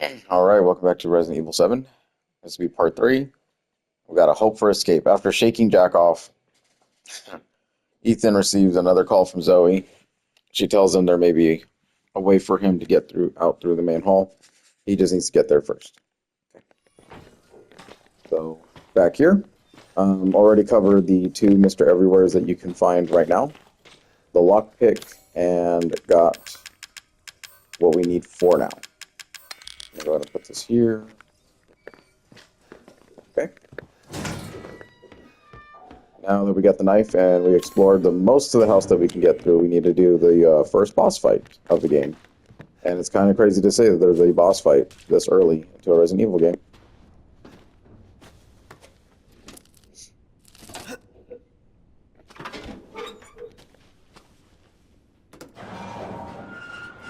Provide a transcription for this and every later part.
Alright, welcome back to Resident Evil 7. This will be part 3. We got a hope for escape. After shaking Jack off, Ethan receives another call from Zoe. She tells him there may be a way for him to get out through the main hall. He just needs to get there first. Okay. So, back here. Already covered the two Mr. Everywheres that you can find right now. The lockpick, and got what we need for now. I'm going to go ahead and put this here. Okay. Now that we got the knife and we explored most of the house that we can get through, we need to do the first boss fight of the game. And it's kind of crazy to say that there's a boss fight this early into a Resident Evil game.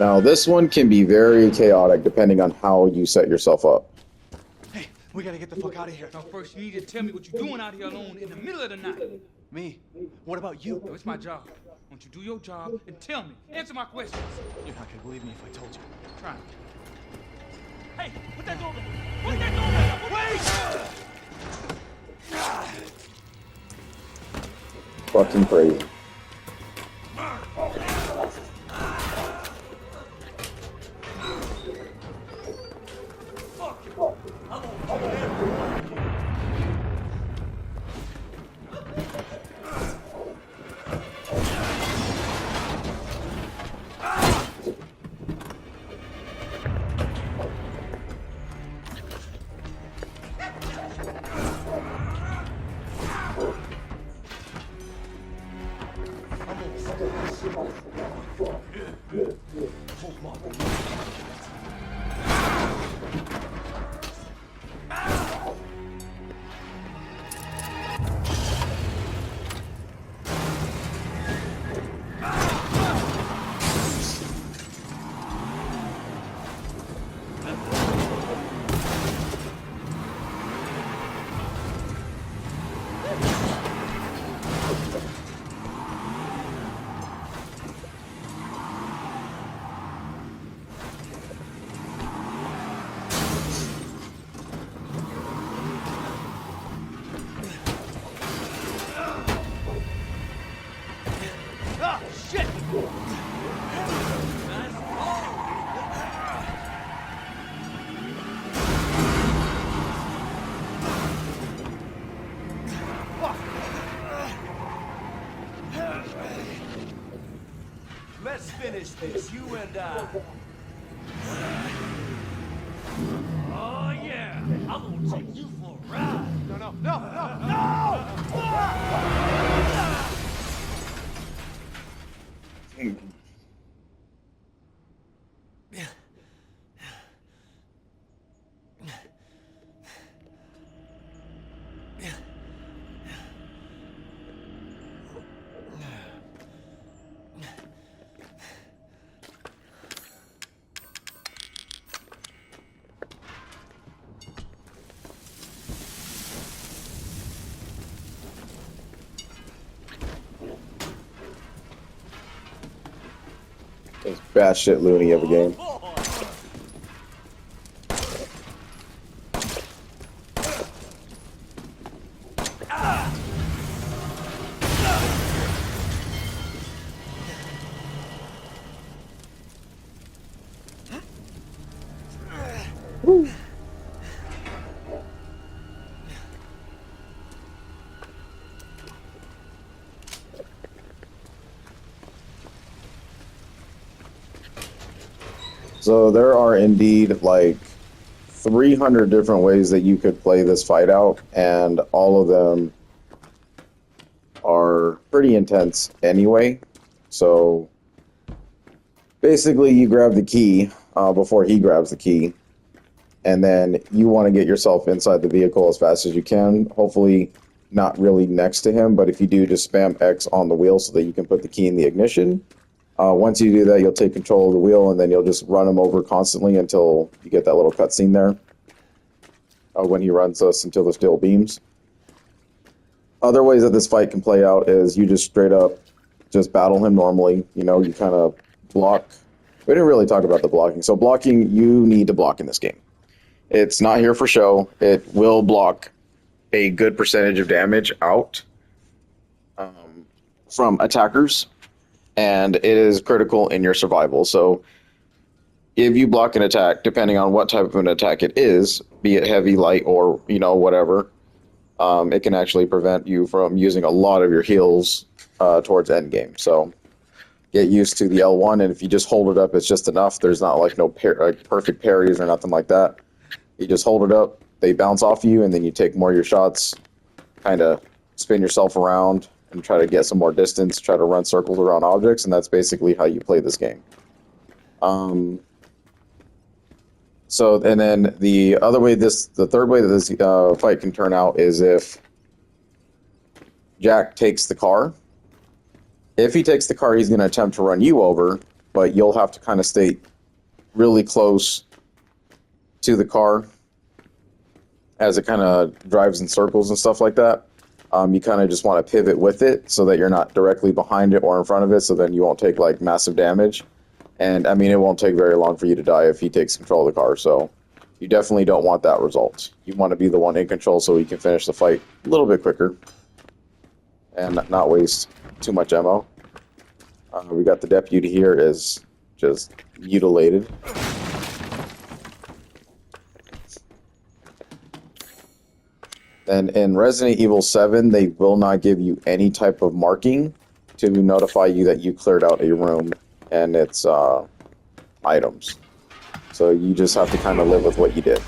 Now, this one can be very chaotic depending on how you set yourself up. Hey, we gotta get the fuck out of here. Now, first, you need to tell me what you're doing out here alone in the middle of the night. Me? What about you? No, it's my job. Won't you do your job and tell me? Answer my questions. You're not gonna believe me if I told you. Try me. Hey, put that door down. Put that door down. Wait! Fucking crazy. Let's finish this, you and I. Oh yeah, I'm gonna take you for a ride. It's batshit loony of a game. Woo. So there are indeed like 300 different ways that you could play this fight out, and all of them are pretty intense anyway. So basically you grab the key before he grabs the key, and then you want to get yourself inside the vehicle as fast as you can. Hopefully not really next to him, but if you do, just spam X on the wheel so that you can put the key in the ignition. Once you do that, you'll take control of the wheel, and then you'll just run him over constantly until you get that little cutscene there. When he runs us until the steel beams. Other ways that this fight can play out is you just straight up just battle him normally. You know, you kind of block We didn't really talk about the blocking. So blocking, you need to block in this game. It's not here for show. It will block a good percentage of damage out from attackers, and it is critical in your survival. So if you block an attack, depending on what type of an attack it is, be it heavy, light, or whatever, it can actually prevent you from using a lot of your heals towards endgame. So get used to the L1, and if you just hold it up, it's just enough. There's not like no perfect parries or nothing like that. You just hold it up, they bounce off you, and then you take more of your shots, kind of spin yourself around, and try to get some more distance, try to run circles around objects, and that's basically how you play this game. So, and then the third way that this fight can turn out is if Jack takes the car. If he takes the car, he's going to attempt to run you over, but you'll have to kind of stay really close to the car as it kind of drives in circles and stuff like that. You kind of just want to pivot with it so that you're not directly behind it or in front of it, so then you won't take like massive damage. And I mean, it won't take very long for you to die if he takes control of the car, so you definitely don't want that result. You want to be the one in control so you can finish the fight a little bit quicker and not waste too much ammo. We got the deputy here is just mutilated. And in Resident Evil 7, they will not give you any type of marking to notify you that you cleared out a room and its items. So you just have to kind of live with what you did. Do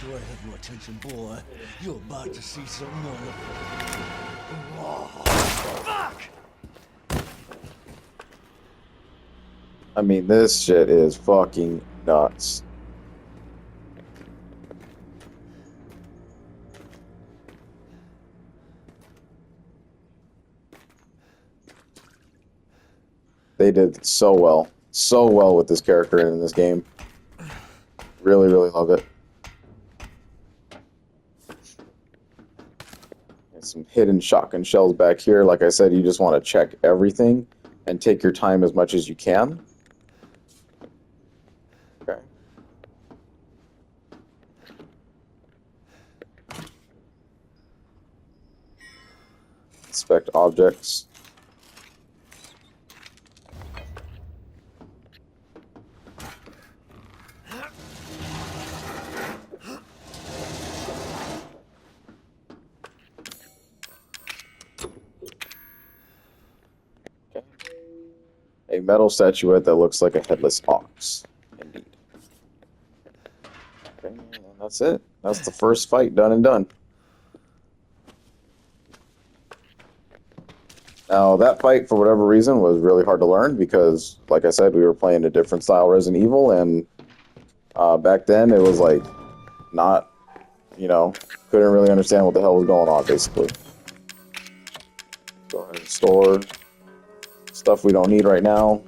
I have your attention, boy? You're about to see some wonderful. Fuck! I mean, this shit is fucking nuts. They did so well with this character in this game. Really, really love it. And some hidden shotgun shells back here. Like I said, you just want to check everything and take your time as much as you can. Okay. Inspect objects. A metal statuette that looks like a headless ox. Indeed. Okay, and that's it. That's the first fight done and done. Now, that fight, for whatever reason, was really hard to learn because, like I said, we were playing a different style Resident Evil, and back then it was like not, couldn't really understand what the hell was going on, basically. Go ahead and store stuff we don't need right now.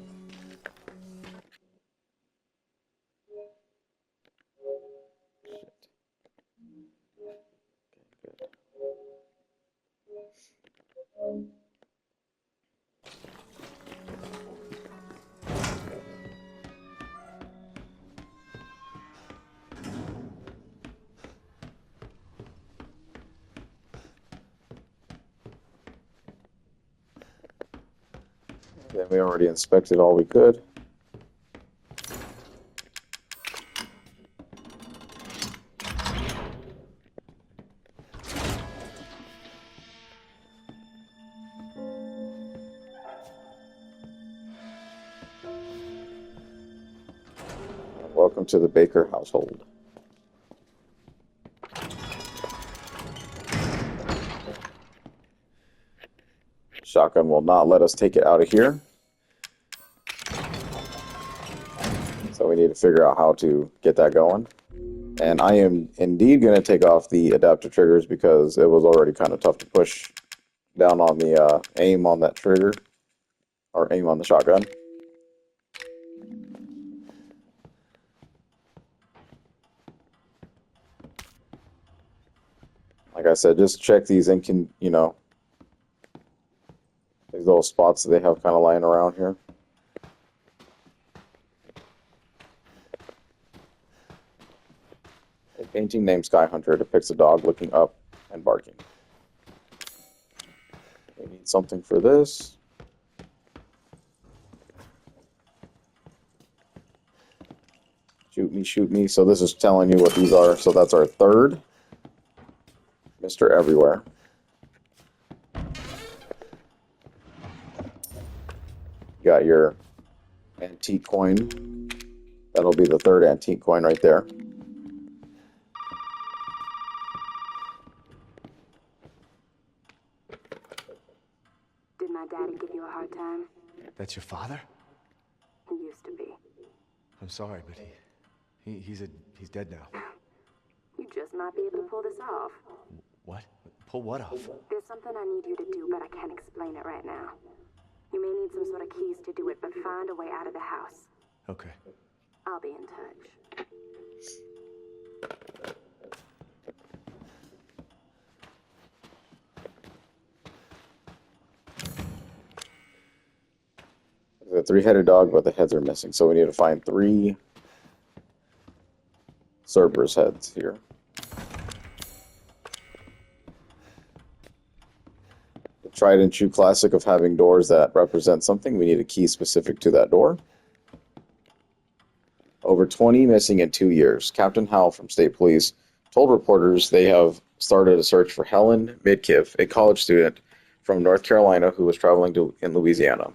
Then we already inspected all we could. Welcome to the Baker household. Shotgun will not let us take it out of here. So we need to figure out how to get that going. And I am indeed going to take off the adaptive triggers because it was already kind of tough to push down on the aim on that trigger, or aim on the shotgun. Like I said, just check these these little spots that they have kind of lying around here. painting named Sky Hunter depicts a dog looking up and barking. We need something for this. Shoot me, shoot me. So this is telling you what these are. So that's our third. Mr. Everywhere. You got your antique coin. That'll be the third antique coin right there. Did my daddy give you a hard time? That's your father? He used to be. I'm sorry, but he's dead now. You just might be able to pull this off. What? Pull what off? There's something I need you to do, but I can't explain it right now. You may need some sort of keys to do it, but find a way out of the house. Okay. I'll be in touch. The three-headed dog, but the heads are missing. So we need to find 3 Cerberus heads here. The tried and true classic of having doors that represent something. We need a key specific to that door. Over 20 missing in 2 years. Captain Howell from State Police told reporters they have started a search for Helen Midkiff, a college student from North Carolina who was traveling in Louisiana.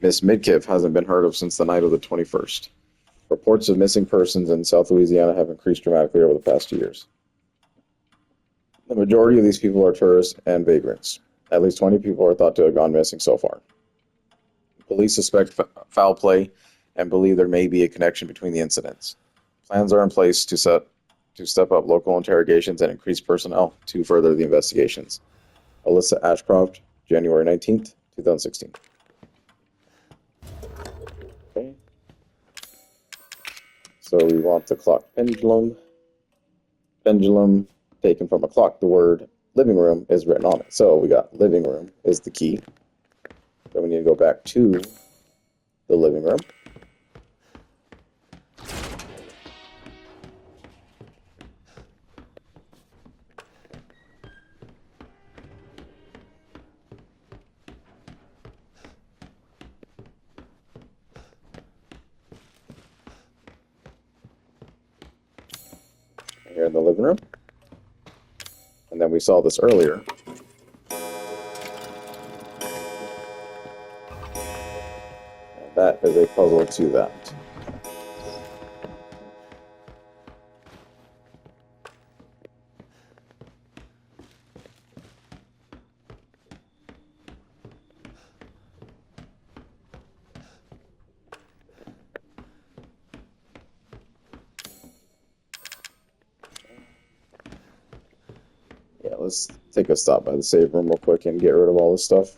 Miss Midkiff hasn't been heard of since the night of the 21st. Reports of missing persons in South Louisiana have increased dramatically over the past 2 years. The majority of these people are tourists and vagrants. At least 20 people are thought to have gone missing so far. Police suspect foul play and believe there may be a connection between the incidents. Plans are in place to step up local interrogations and increase personnel to further the investigations. Alyssa Ashcroft, January 19th, 2016. Okay. So we want the clock pendulum. Pendulum taken from a clock. The word living room is written on it. So we got living room is the key. Then we need to go back to the living room. Here in the living room. And then we saw this earlier. And that is a puzzle to that. Yeah, let's take a stop by the save room real quick and get rid of all this stuff.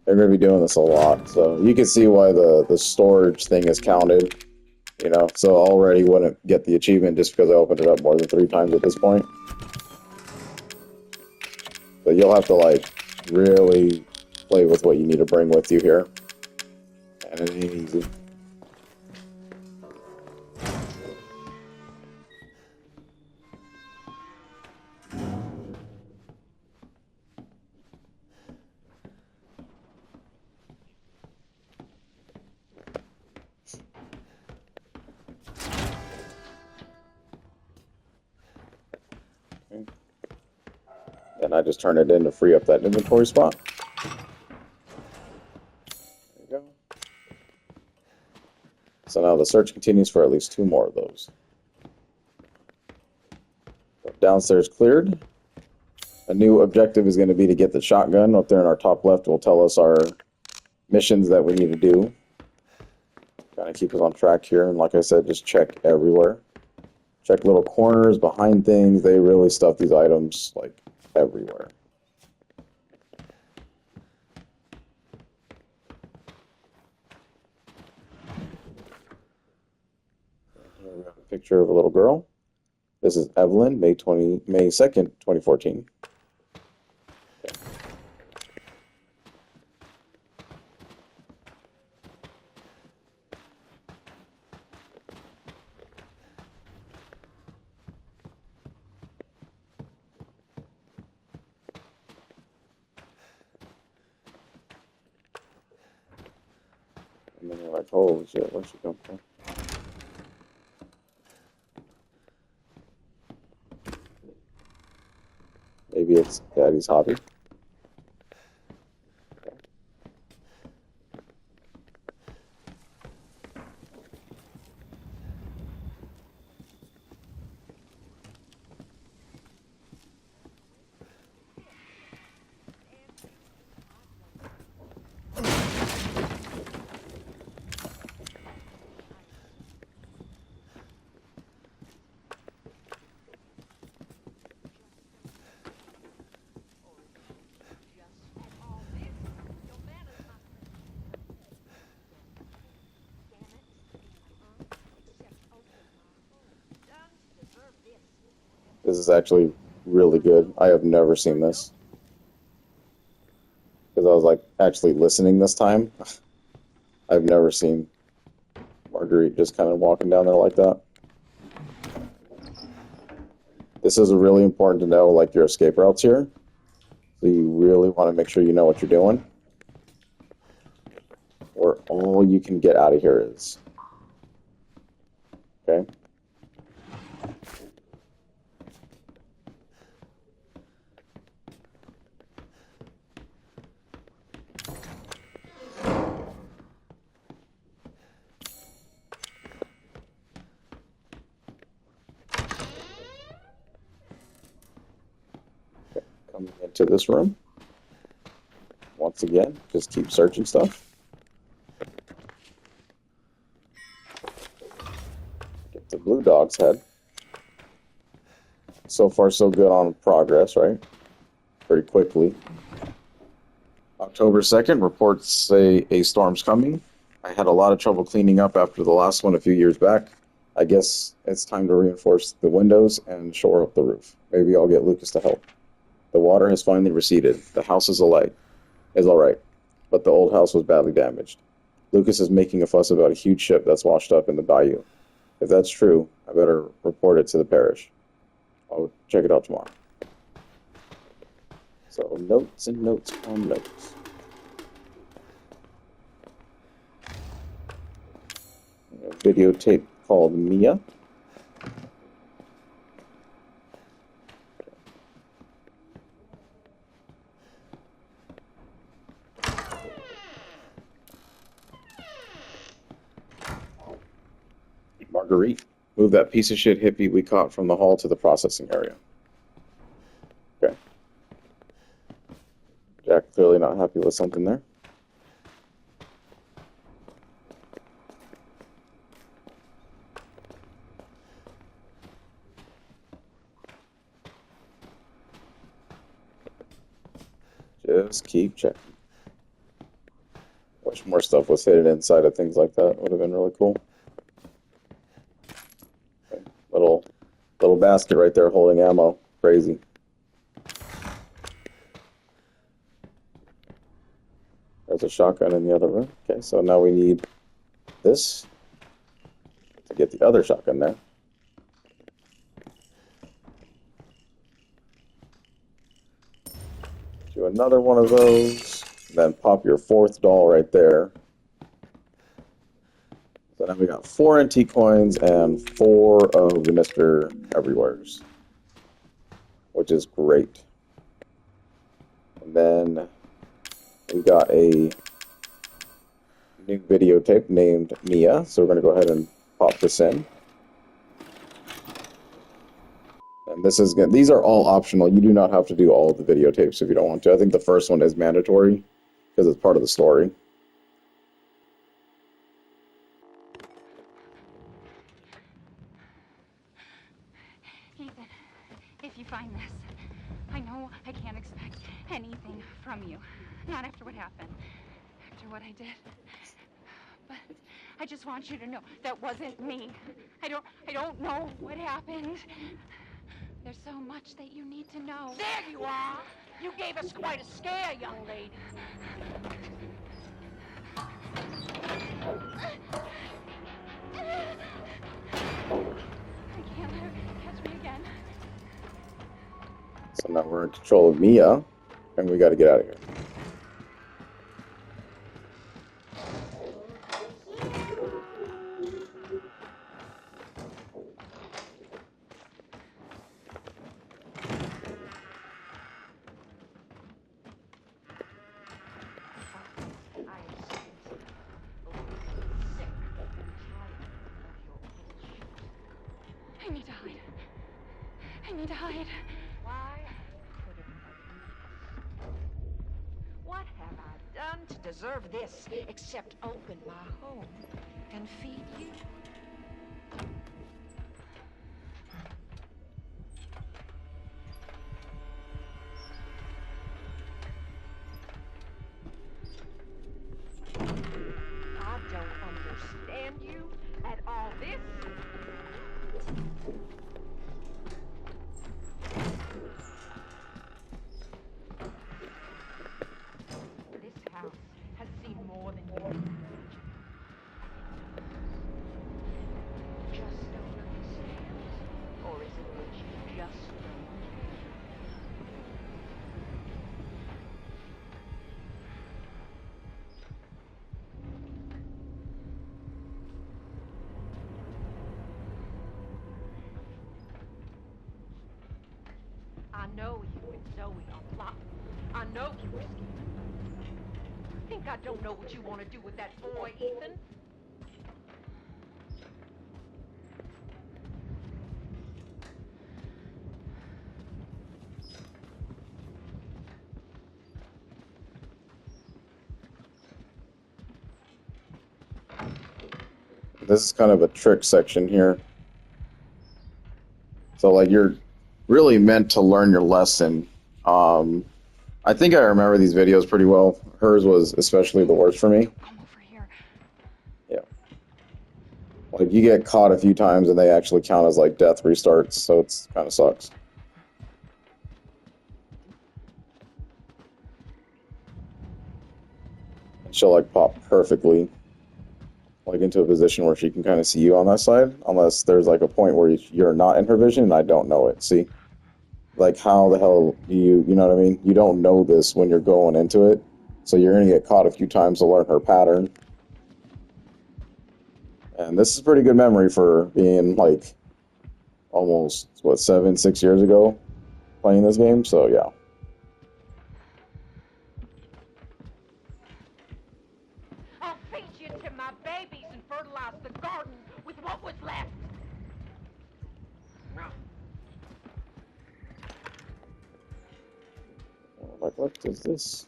They're going to be doing this a lot, so you can see why the storage thing is counted, you know, so already wouldn't get the achievement just because I opened it up more than 3 times at this point. But you'll have to, like, really play with what you need to bring with you here. And it ain't easy. And I just turn it in to free up that inventory spot. There you go. So now the search continues for at least 2 more of those. So downstairs cleared. A new objective is going to be to get the shotgun. Up there in our top left will tell us our missions that we need to do. Kind of keep us on track here. And like I said, just check everywhere. Check little corners, behind things. They really stuff these items like everywhere. Here we have a picture of a little girl. This is Evelyn, May 2nd, 2014. Okay. And then you're like, holy shit, where'd she come from? Maybe it's Daddy's hobby. This is actually really good. I have never seen this. Because I was like actually listening this time. I've never seen Marguerite just kind of walking down there like that. This is really important to know, like, your escape routes here. So you really want to make sure you know what you're doing. Or all you can get out of here is. Okay? Coming into this room. Once again, just keep searching stuff. Get the blue dog's head. So far, so good on progress, right? Pretty quickly. October 2nd, reports say a storm's coming. I had a lot of trouble cleaning up after the last one a few years back. I guess it's time to reinforce the windows and shore up the roof. Maybe I'll get Lucas to help. The water has finally receded. The house is all right, but the old house was badly damaged. Lucas is making a fuss about a huge ship that's washed up in the bayou. If that's true, I better report it to the parish. I'll check it out tomorrow. So, notes and notes on notes. A videotape called Mia. Marguerite, move that piece of shit hippie we caught from the hall to the processing area. Okay. Jack clearly not happy with something there. Just keep checking. Wish more stuff was hidden inside of things like that. Would have been really cool. Okay. Little basket right there holding ammo. Crazy. There's a shotgun in the other room. Okay, so now we need this to get the other shotgun there. Do another one of those, then pop your fourth doll right there. So now we got 4 antique coins and 4 of the Mr. Everywheres, which is great. And then we got a new videotape named Mia, so we're going to go ahead and pop this in. And this is good. These are all optional. You do not have to do all of the videotapes if you don't want to. I think the first one is mandatory because it's part of the story. Ethan, if you find this, I know I can't expect anything from you. Not after what happened, after what I did. But I just want you to know that wasn't me. I don't know what happened. There's so much that you need to know. There you are! You gave us quite a scare, young lady. I can't let her catch me again. So now we're in control of Mia, and we got to get out of here. I need to hide. Why could it be? What have I done to deserve this except open my home and feed you? I don't understand you at all. This house has seen more than you. Just don't understand? Or is it that you just don't? I know you and Zoe are plotting. I know you were scared. Think I don't know what you want to do with that boy, Ethan? This is kind of a trick section here. So like you're really meant to learn your lesson. I think I remember these videos pretty well. Hers was especially the worst for me. Come over here. Yeah. Like you get caught a few times and they actually count as like death restarts, so it's kind of sucks. And she'll like pop perfectly like into a position where she can kind of see you on that side, unless there's like a point where you're not in her vision and I don't know it. See? Like how the hell do you know what I mean? You don't know this when you're going into it, so you're going to get caught a few times to learn her pattern. And this is pretty good memory for being like almost, what, 6 years ago playing this game, so yeah. I'll feed you to my babies and fertilize the garden with what was left. Like, what is this?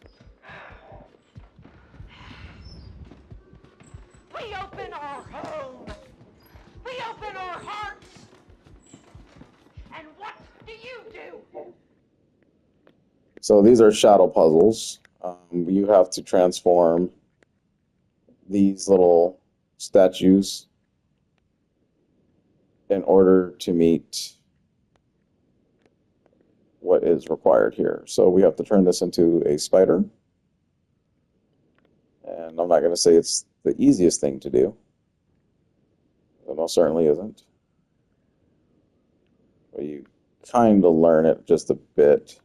We open our home. We open our hearts. And what do you do? So these are shadow puzzles. You have to transform these little statues in order to meet what is required here. So we have to turn this into a spider. And I'm not going to say it's the easiest thing to do. It most certainly isn't. But you kind of learn it just a bit.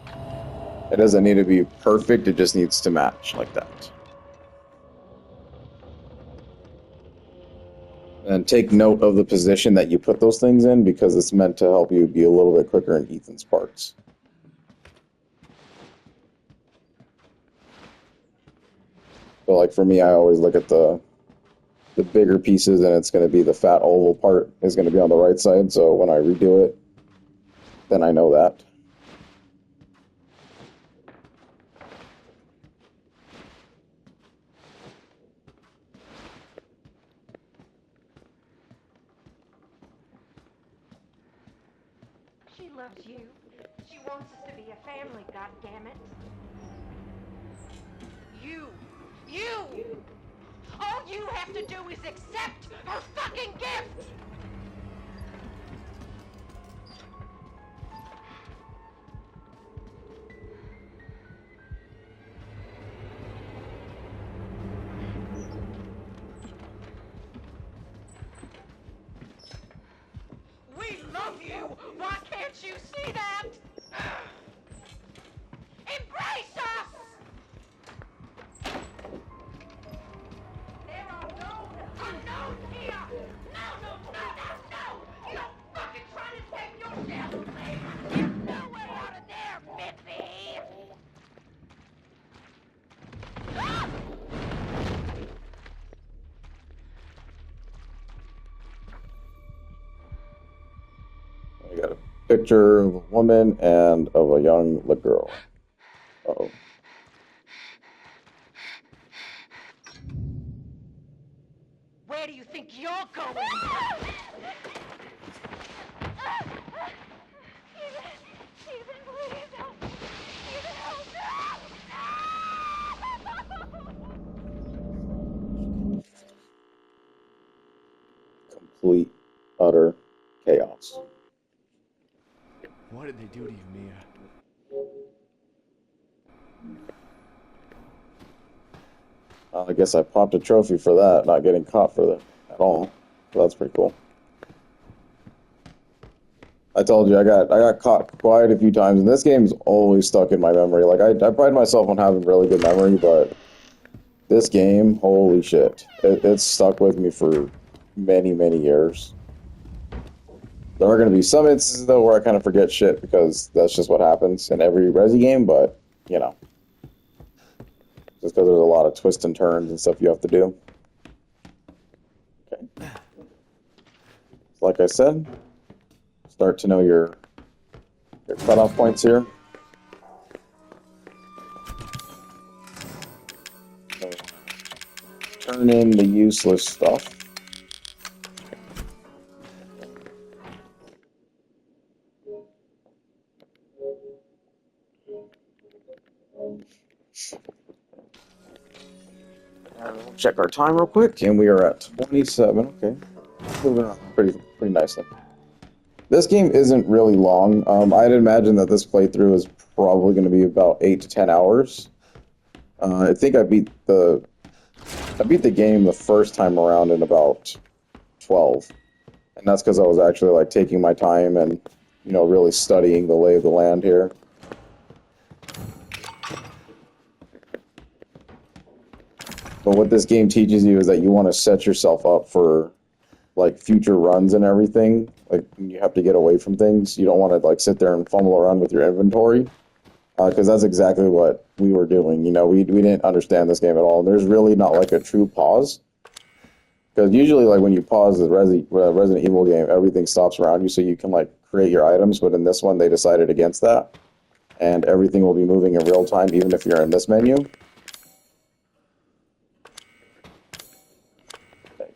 It doesn't need to be perfect, it just needs to match like that. And take note of the position that you put those things in, because it's meant to help you be a little bit quicker in Ethan's parts. So like for me, I always look at the bigger pieces, and it's going to be the fat oval part is going to be on the right side, so when I redo it, then I know that. She loves you. She wants us to be a family, goddammit. You! All you have to do is accept her fucking gift! We love you! Why can't you see that? Embrace us! There are no unknowns here! No! You don't fucking try to take yourself away! There's no way out of there, Missy! Ah! I got a picture of a woman and of a young girl. Uh-oh. Where do you think you're going? Ethan, please help. Ethan, help. Complete, utter chaos. What did they do to you, Mia? I guess I popped a trophy for that, not getting caught for that at all. So that's pretty cool. I told you I got caught quite a few times, and this game's always stuck in my memory. Like I pride myself on having really good memory, but this game, holy shit, it's stuck with me for many, many years. There are going to be some instances though where I kind of forget shit because that's just what happens in every Resi game, but you know, just because there's a lot of twists and turns and stuff you have to do. Okay. Like I said, start to know your cutoff points here. Turn in the useless stuff. We'll check our time real quick, and we are at 27. Okay, moving on pretty nicely. This game isn't really long. I'd imagine that this playthrough is probably going to be about 8 to 10 hours. I think I beat the game the first time around in about 12, and that's because I was actually like taking my time and really studying the lay of the land here. But what this game teaches you is that you want to set yourself up for like future runs and everything. Like you have to get away from things. You don't want to like sit there and fumble around with your inventory, because that's exactly what we were doing. We didn't understand this game at all. There's really not like a true pause, because usually like when you pause the Resident Evil game, everything stops around you so you can like create your items. But in this one, they decided against that, and everything will be moving in real time, even if you're in this menu.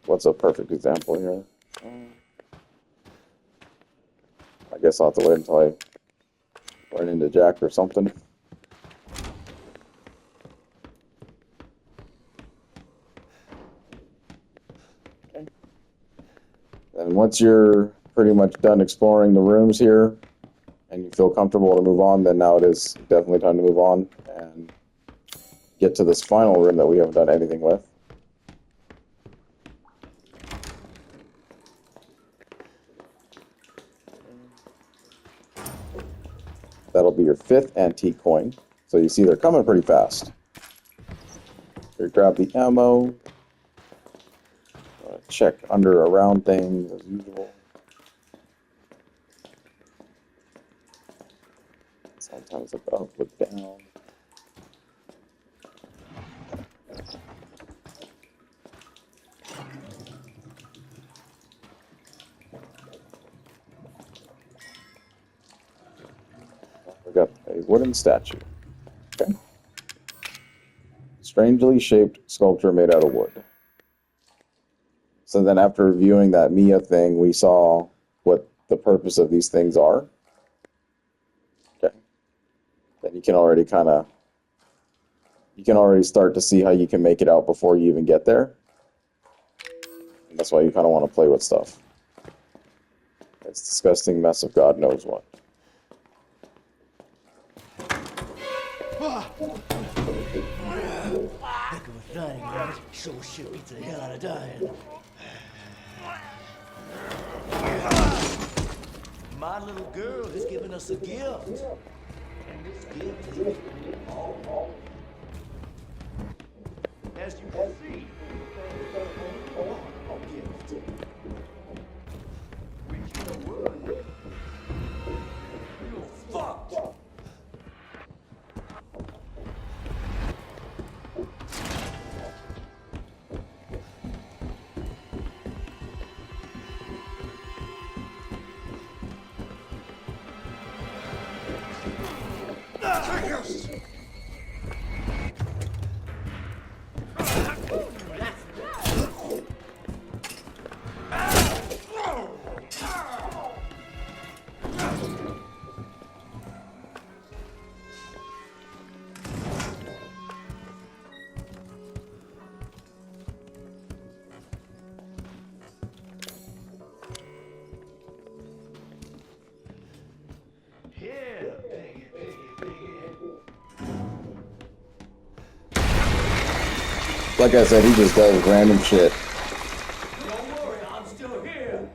What's a perfect example here? I guess I'll have to wait until I run into Jack or something. Okay. And once you're pretty much done exploring the rooms here, and you feel comfortable to move on, then now it is definitely time to move on and get to this final room that we haven't done anything with. That'll be your 5th antique coin. So you see they're coming pretty fast. Here, grab the ammo. Check under around things as usual. Sometimes look up, look down. We got a wooden statue. Okay. Strangely shaped sculpture made out of wood. So then after reviewing that Mia thing, we saw what the purpose of these things are. Okay. Then you can already start to see how you can make it out before you even get there. And that's why you kind of want to play with stuff. It's a disgusting mess of God knows what. Heck of a thing, right? Sure shit beats the hell out of dying. My little girl has given us a gift. And this gift is as you can see, a gift. Which you would. You're fucked. Like I said, he just does random shit. Don't worry, I'm still here.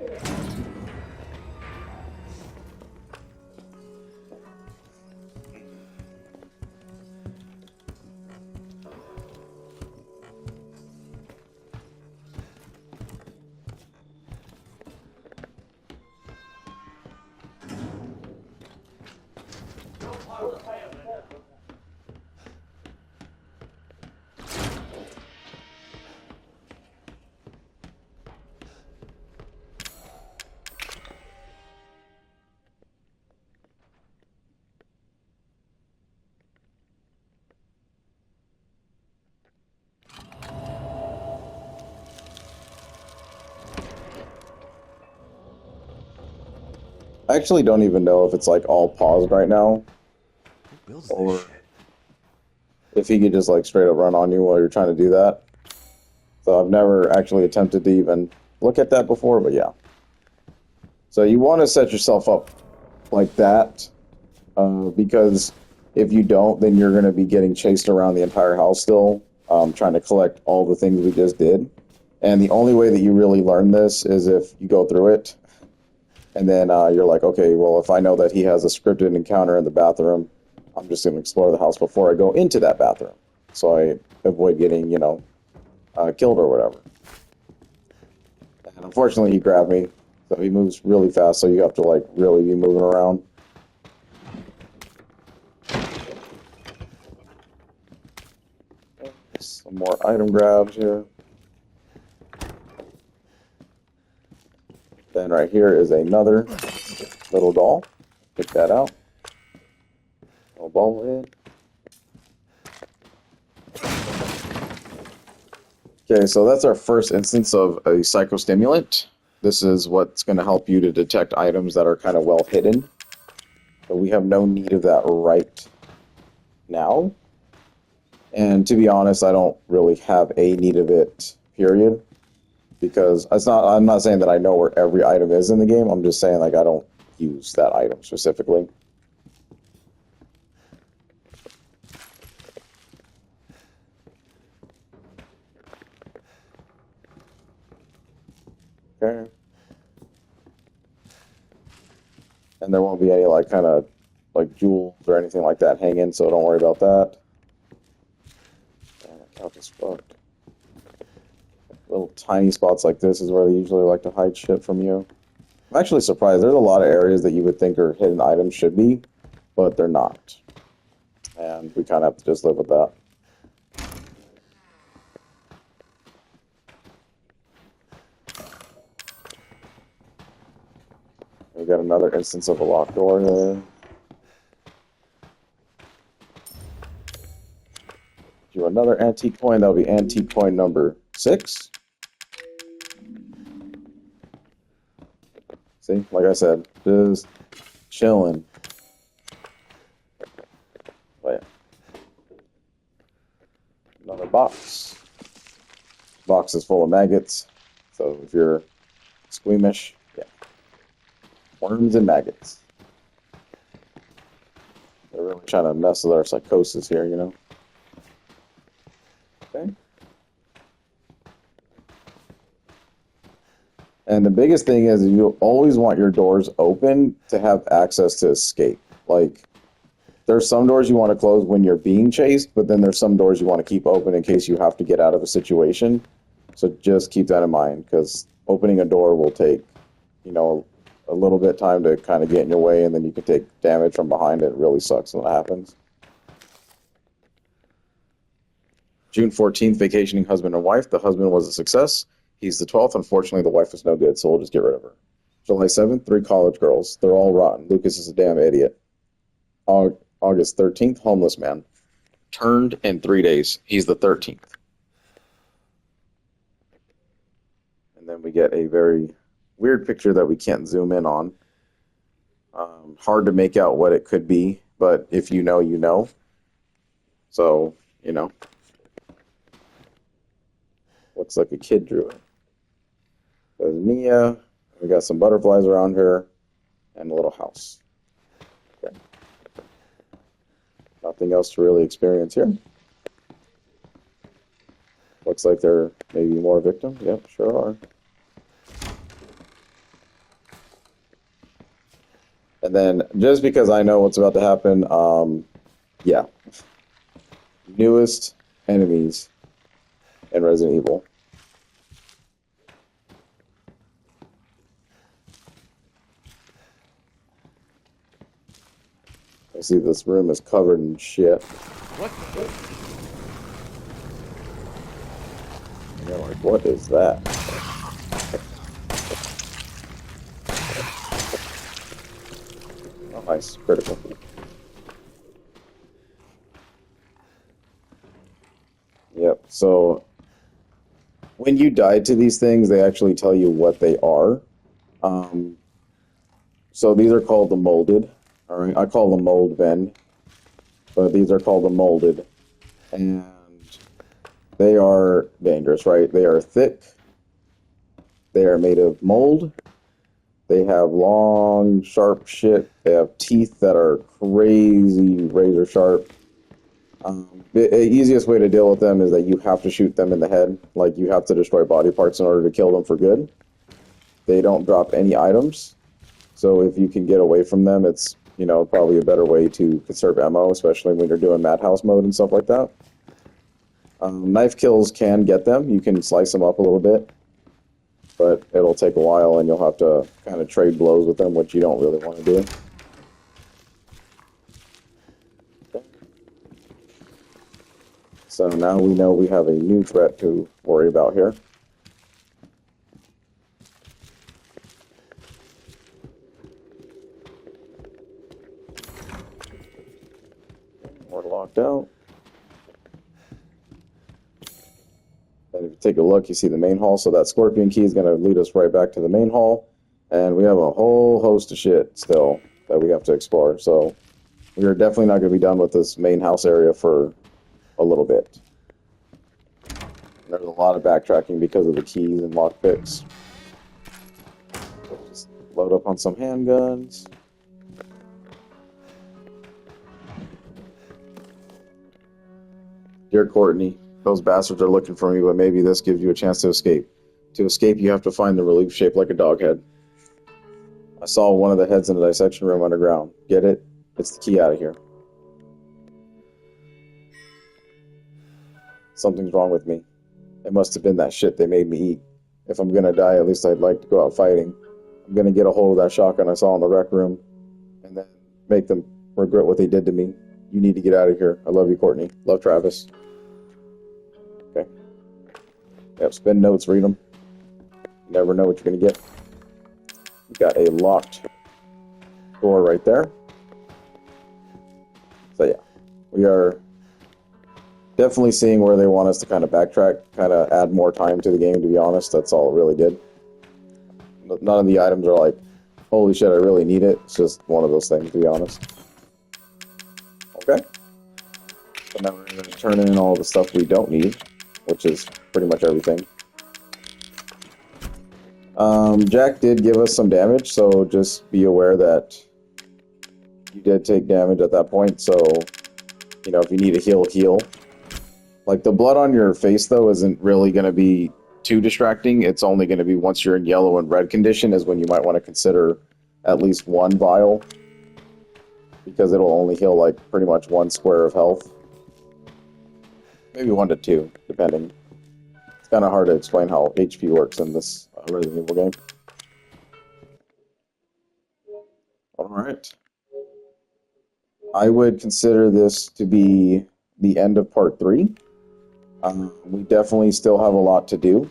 I actually don't even know if it's like all paused right now, Who builds or this shit? if he could just like straight up run on you while you're trying to do that. So I've never actually attempted to even look at that before, but yeah. So you want to set yourself up like that, because if you don't, then you're going to be getting chased around the entire house still, trying to collect all the things we just did. And the only way that you really learn this is if you go through it, and then you're like, okay, well, if I know that he has a scripted encounter in the bathroom, I'm just going to explore the house before I go into that bathroom, so I avoid getting, killed or whatever. And unfortunately, he grabbed me, so he moves really fast, so you have to, like, really be moving around. Some more item grabs here. Then right here is another little doll. Pick that out. Little ball head. Okay, so that's our first instance of a psychostimulant. This is what's going to help you to detect items that are kind of well hidden. But we have no need of that right now. And to be honest, I don't really have a need of it, period. Because I'm not saying that I know where every item is in the game. I'm just saying, like, I don't use that item specifically. Okay. And there won't be any, like, kind of, like, jewels or anything like that hanging, so don't worry about that. And the couch is fucked. Little tiny spots like this is where they usually like to hide shit from you. I'm actually surprised. There's a lot of areas that you would think are hidden items should be, but they're not. And we kind of have to just live with that. We got another instance of a locked door there. Do another antique coin. That'll be antique coin number 6. See, like I said, just chilling. Oh, yeah. Another box. Box is full of maggots. So if you're squeamish, yeah. Worms and maggots. They're really trying to mess with our psychosis here, you know? Okay. And the biggest thing is you always want your doors open to have access to escape. Like, there's some doors you want to close when you're being chased, but then there's some doors you want to keep open in case you have to get out of a situation. So just keep that in mind, because opening a door will take, a little bit time to kind of get in your way, and then you can take damage from behind. It really sucks when that happens. June 14th, vacationing husband and wife. The husband was a success. He's the 12th. Unfortunately, the wife was no good, so we'll just get rid of her. July 7th, 3 college girls. They're all rotten. Lucas is a damn idiot. August 13th, homeless man. Turned in 3 days. He's the 13th. And then we get a very weird picture that we can't zoom in on. Hard to make out what it could be, but if you know, you know. So, you know. Looks like a kid drew it. There's Mia. We got some butterflies around her. And a little house. Okay. Nothing else to really experience here. Looks like there may be more victims. Yep, sure are. And then, just because I know what's about to happen, yeah. Newest enemies in Resident Evil. I see this room is covered in shit. What the? And you're like, what is that? Oh, nice. Critical. Yep, so when you die to these things, they actually tell you what they are. So these are called the molded. All right, I call them mold ven, but these are called the molded. And they are dangerous, right? They are thick. They are made of mold. They have long, sharp shit. They have teeth that are crazy razor sharp. The easiest way to deal with them is that you have to shoot them in the head. Like, you have to destroy body parts in order to kill them for good. They don't drop any items. So if you can get away from them, it's, you know, probably a better way to conserve ammo, especially when you're doing Madhouse mode and stuff like that. Knife kills can get them. You can slice them up a little bit. But it'll take a while, and you'll have to kind of trade blows with them, which you don't really want to do. Okay. So now we know we have a new threat to worry about here. We're locked out. And if you take a look, you see the main hall. So that scorpion key is going to lead us right back to the main hall. And we have a whole host of shit still that we have to explore. So we are definitely not going to be done with this main house area for a little bit. There's a lot of backtracking because of the keys and lockpicks. So just load up on some handguns. Dear Courtney, those bastards are looking for me, but maybe this gives you a chance to escape. To escape, you have to find the relief shaped like a dog head. I saw one of the heads in the dissection room underground. Get it? It's the key out of here. Something's wrong with me. It must have been that shit they made me eat. If I'm gonna die, at least I'd like to go out fighting. I'm gonna get a hold of that shotgun I saw in the rec room, and then make them regret what they did to me. You need to get out of here. I love you, Courtney. Love, Travis. Okay. Yep, spin notes, read them. You never know what you're gonna get. You got a locked door right there. So yeah, we are definitely seeing where they want us to kind of backtrack, kind of add more time to the game, to be honest. That's all it really did. None of the items are like, holy shit, I really need it. It's just one of those things, to be honest. Okay. So now we're going to turn in all the stuff we don't need, which is pretty much everything. Jack did give us some damage, so just be aware that you did take damage at that point, so, you know, if you need a heal, heal. Like, the blood on your face, though, isn't really going to be too distracting. It's only going to be once you're in yellow and red condition is when you might want to consider at least one vial, because it'll only heal, like, pretty much one square of health. Maybe 1 to 2, depending. It's kind of hard to explain how HP works in this Resident Evil game. Alright. I would consider this to be the end of part 3. We definitely still have a lot to do.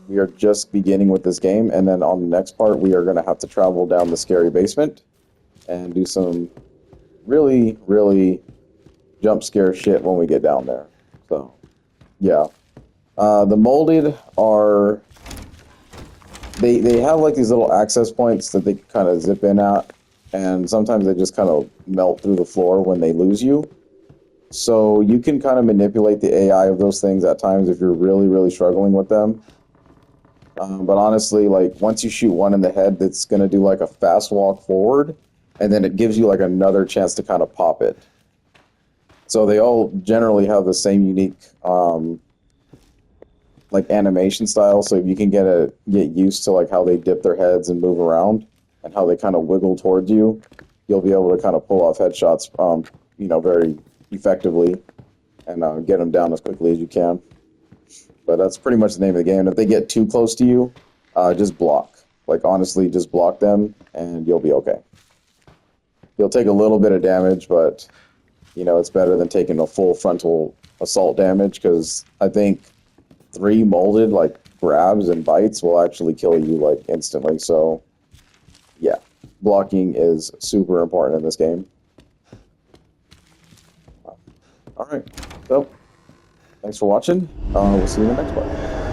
We are just beginning with this game, and then on the next part, we are going to have to travel down the scary basement and do some really, really jump scare shit when we get down there. So, yeah. The molded are... They have like these little access points that they kind of zip in at, and sometimes they just kind of melt through the floor when they lose you. So you can kind of manipulate the AI of those things at times if you're really, really struggling with them. But honestly, like, once you shoot one in the head, it's going to do like a fast walk forward, and then it gives you like another chance to kind of pop it. So they all generally have the same unique like animation style. So if you can get used to like how they dip their heads and move around and how they kind of wiggle towards you, you'll be able to kind of pull off headshots, very effectively and get them down as quickly as you can. But that's pretty much the name of the game. If they get too close to you, just block. Like, honestly, just block them, and you'll be okay. You'll take a little bit of damage, but, it's better than taking a full frontal assault damage, because I think 3 molded, like, grabs and bites will actually kill you, like, instantly. So, yeah, blocking is super important in this game. All right, so... thanks for watching. We'll see you in the next part.